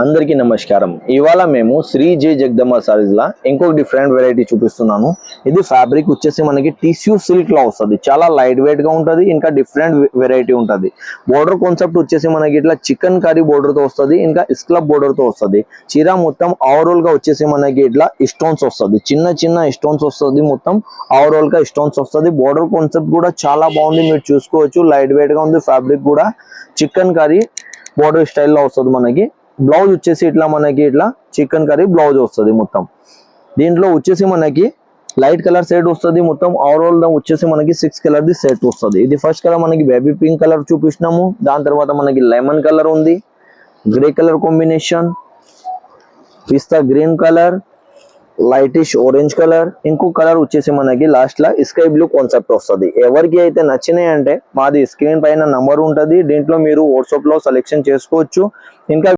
అందరికీ నమస్కారం. ఇవాళ మేము శ్రీ జే జగదమ్మ సారీస్ లా ఇంకొక డిఫరెంట్ వెరైటీ చూపిస్తున్నాను. ఇది ఫ్యాబ్రిక్ వచ్చేసి మనకి టిష్యూ సిల్క్ లా వస్తుంది. చాలా లైట్ వెయిట్ గా ఉంటది. ఇంకా డిఫరెంట్ వెరైటీ ఉంటది. బోర్డర్ కాన్సెప్ట్ వచ్చేసి మనకి ఇట్లా చికెన్ కర్రీ బోర్డర్ తో వస్తుంది. ఇంకా ఇస్క్లబ్ బోర్డర్ తో వస్తుంది. చీర మొత్తం ఓవరాల్ గా వచ్చేసి మనకి ఇట్లా స్టోన్స్ వస్తుంది. చిన్న చిన్న స్టోన్స్ వస్తుంది. మొత్తం ఓవరాల్ గా స్టోన్స్ వస్తుంది. బోర్డర్ కాన్సెప్ట్ కూడా చాలా బాగుంది. మీరు చూసుకోవచ్చు. లైట్ వెయిట్ గా ఉంది. ఫ్యాబ్రిక్ కూడా చికెన్ కర్రీ బోర్డర్ స్టైల్లో వస్తుంది. మనకి బ్లౌజ్ వచ్చేసి ఇట్లా మనకి ఇట్లా చికెన్ కర్రీ బ్లౌజ్ వస్తుంది. మొత్తం దీంట్లో వచ్చేసి మనకి లైట్ కలర్ సెట్ వస్తుంది. మొత్తం ఓవరాల్ వచ్చేసి మనకి 6 కలర్ ది సెట్ వస్తుంది. ఇది ఫస్ట్ కలర్ మనకి బేబీ పింక్ కలర్ చూపిస్తున్నాము. దాని తర్వాత మనకి లెమన్ కలర్ ఉంది, grey colour combination, pista green colour, lightish orange colour, ఇంకో కలర్ వచ్చేసి మనకి లాస్ట్ లా స్కై బ్లూ కాన్సెప్ట్ వస్తుంది. ఎవరికి అయితే నచ్చినాయి అంటే మాది స్క్రీన్ పైన నంబర్ ఉంటుంది. దీంట్లో మీరు వాట్సాప్ లో సెలెక్షన్ చేసుకోవచ్చు. ఇంకా